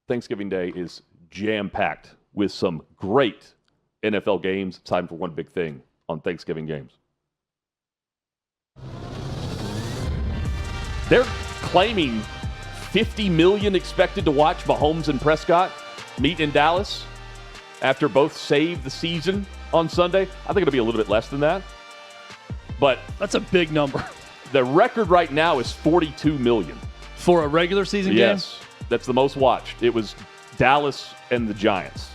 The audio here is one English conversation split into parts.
Thanksgiving Day is jam-packed with some great NFL games. It's time for one big thing on Thanksgiving games. They're claiming 50 million expected to watch Mahomes and Prescott meet in Dallas after both saved the season on Sunday. I think it'll be a little bit less than that. But that's a big number. The record right now is 42 million. For a regular season game? Yes. That's the most watched. It was Dallas and the Giants.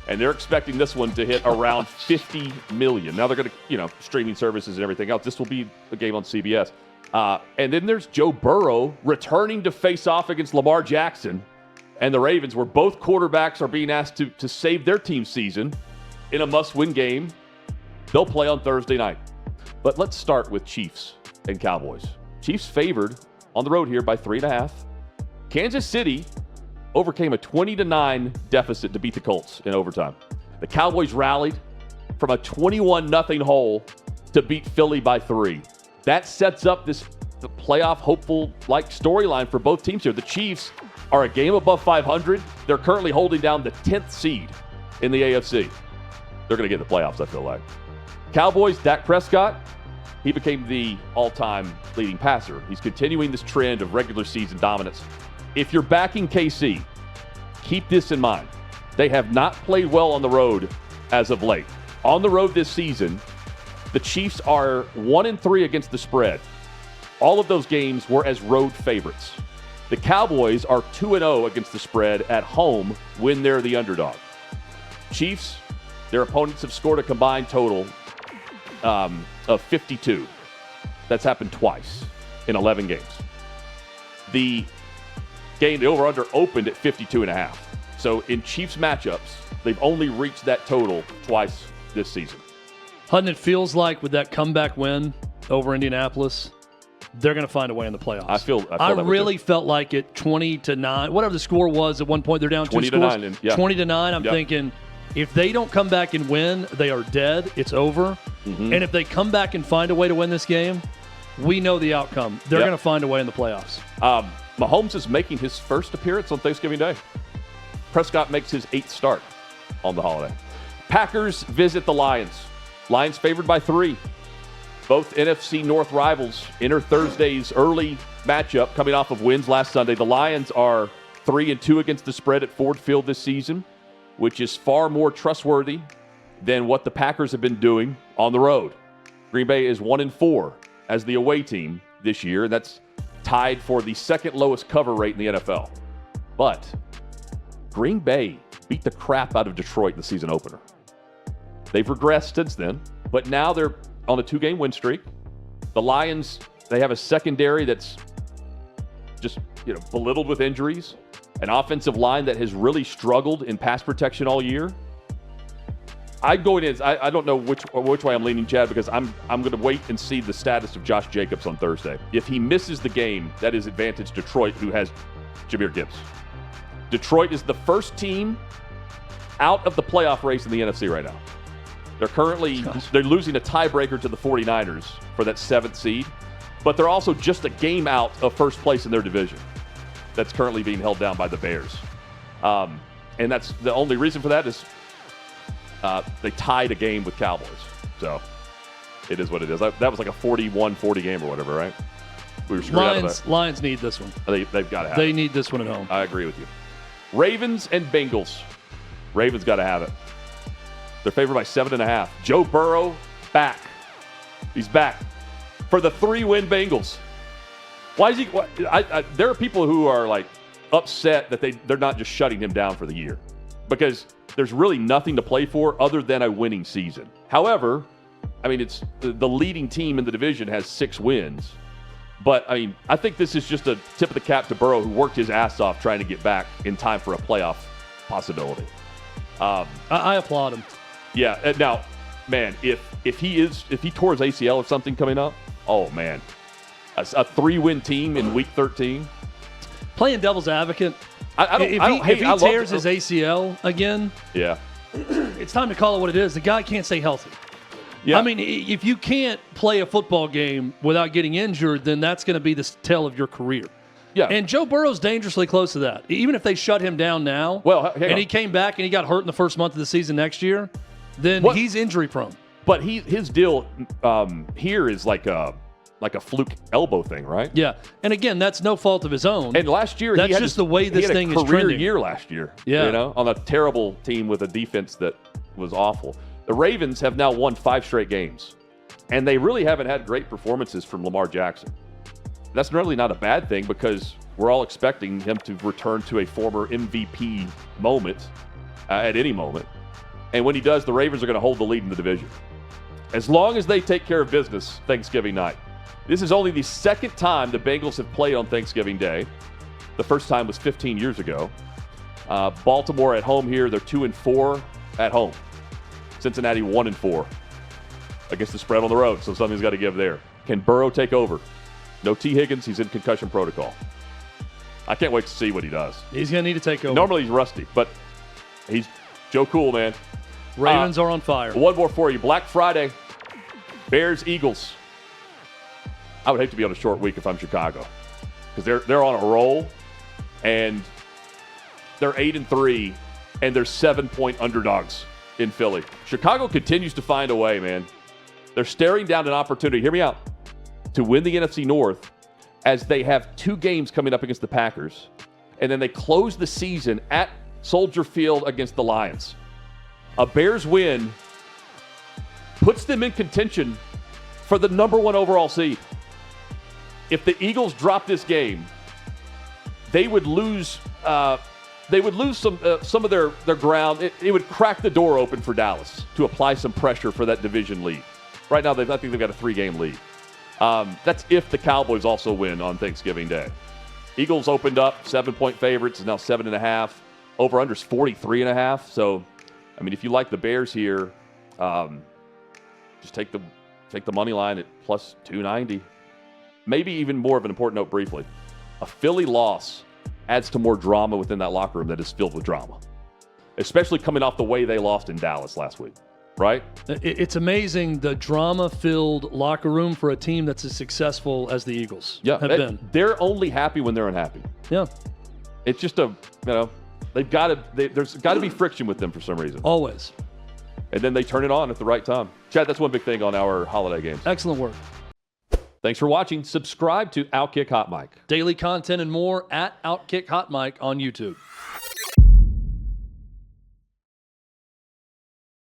And they're expecting this one to hit around 50 million. Now they're going to, streaming services and everything else. This will be a game on CBS. And then there's Joe Burrow returning to face off against Lamar Jackson and the Ravens, where both quarterbacks are being asked to save their team's season in a must-win game. They'll play on Thursday night. But let's start with Chiefs and Cowboys. Chiefs favored on the road here by 3.5. Kansas City overcame a 20-9 deficit to beat the Colts in overtime. The Cowboys rallied from a 21-0 hole to beat Philly by 3. That sets up the playoff hopeful-like storyline for both teams here. The Chiefs are a game above 500. They're currently holding down the 10th seed in the AFC. They're going to get the playoffs, I feel like. Cowboys, Dak Prescott, he became the all-time leading passer. He's continuing this trend of regular season dominance. If you're backing KC, keep this in mind. They have not played well on the road as of late. On the road this season, the Chiefs are 1-3 against the spread. All of those games were as road favorites. The Cowboys are 2-0 against the spread at home when they're the underdog. Chiefs, their opponents have scored a combined total of 52. That's happened twice in 11 games. The over-under opened at 52.5. So in Chiefs matchups, they've only reached that total twice this season. Hutton, it feels like with that comeback win over Indianapolis, they're going to find a way in the playoffs. I really felt like it 20-9, whatever the score was at one point, they're down 2 scores. 20-9. I'm thinking if they don't come back and win, they are dead. It's over. Mm-hmm. And if they come back and find a way to win this game, we know the outcome. They're going to find a way in the playoffs. Mahomes is making his first appearance on Thanksgiving Day. Prescott makes his 8th start on the holiday. Packers visit the Lions. Lions favored by 3. Both NFC North rivals enter Thursday's early matchup coming off of wins last Sunday. The Lions are 3-2 against the spread at Ford Field this season, which is far more trustworthy than what the Packers have been doing on the road. Green Bay is 1-4 as the away team this year, and that's tied for the second lowest cover rate in the NFL. But Green Bay beat the crap out of Detroit in the season opener. They've regressed since then, but now they're on a 2-game win streak. The Lions, they have a secondary that's just belittled with injuries, an offensive line that has really struggled in pass protection all year. I don't know which way I'm leaning, Chad, because I'm going to wait and see the status of Josh Jacobs on Thursday. If he misses the game, that is advantage Detroit, who has Jahmyr Gibbs. Detroit is the first team out of the playoff race in the NFC right now. They're losing a tiebreaker to the 49ers for that 7th seed, but they're also just a game out of first place in their division. That's currently being held down by the Bears. And that's the only reason for that is they tied a game with Cowboys. So it is what it is. That was like a 41-40 game or whatever, right? We were screwed out of that. Lions need this one. They've got to have it. They need this one at home. I agree with you. Ravens and Bengals. Ravens got to have it. They're favored by 7.5. Joe Burrow back. He's back for the 3-win Bengals. Why is he? There are people who are like upset that they're not just shutting him down for the year because there's really nothing to play for other than a winning season. However, it's the leading team in the division has 6 wins. But, I think this is just a tip of the cap to Burrow, who worked his ass off trying to get back in time for a playoff possibility. I applaud him. Yeah. Now, man, if he tore his ACL or something coming up, oh, man. A 3-win team in Week 13. Playing devil's advocate, if he tears his ACL again, it's time to call it what it is. The guy can't stay healthy. Yeah. If you can't play a football game without getting injured, then that's going to be the tale of your career. Yeah. And Joe Burrow's dangerously close to that. Even if they shut him down now, he came back and he got hurt in the first month of the season next year, then he's injury prone. But his deal here is like a fluke elbow thing, right? Yeah. And again, that's no fault of his own. And last year, that's just the way this thing is trending. He had a career year last year. Yeah. On a terrible team with a defense that was awful. The Ravens have now won 5 straight games, and they really haven't had great performances from Lamar Jackson. That's really not a bad thing because we're all expecting him to return to a former MVP moment at any moment. And when he does, the Ravens are going to hold the lead in the division. As long as they take care of business Thanksgiving night. This is only the second time the Bengals have played on Thanksgiving Day. The first time was 15 years ago. Baltimore at home here, they're 2-4 at home. Cincinnati 1-4 against the spread on the road, so something's got to give there. Can Burrow take over? No Tee Higgins. He's in concussion protocol. I can't wait to see what he does. He's going to need to take over. Normally he's rusty, but he's Joe Cool, man. Ravens are on fire. One more for you. Black Friday, Bears, Eagles. I would hate to be on a short week if I'm Chicago because they're on a roll, and they're 8-3, and they're 7-point underdogs in Philly. Chicago continues to find a way, man. They're staring down an opportunity. Hear me out. To win the NFC North as they have 2 games coming up against the Packers. And then they close the season at Soldier Field against the Lions. A Bears win puts them in contention for the number 1 overall seed. If the Eagles drop this game, they would lose some of their ground. It would crack the door open for Dallas to apply some pressure for that division lead. Right now, I think they've got a 3-game lead. That's if the Cowboys also win on Thanksgiving Day. Eagles opened up 7-point favorites, is now 7.5. Over-under's 43.5. So, I mean, if you like the Bears here, just take the money line at plus 290. Maybe even more of an important note briefly. A Philly loss adds to more drama within that locker room that is filled with drama, especially coming off the way they lost in Dallas last week. Right? It's amazing the drama-filled locker room for a team that's as successful as the Eagles have been. They're only happy when they're unhappy. Yeah. It's just there's got to be friction with them for some reason. Always. And then they turn it on at the right time. Chad, that's one big thing on our holiday games. Excellent work. Thanks for watching. Subscribe to OutKick Hot Mic. Daily content and more at OutKick Hot Mic on YouTube.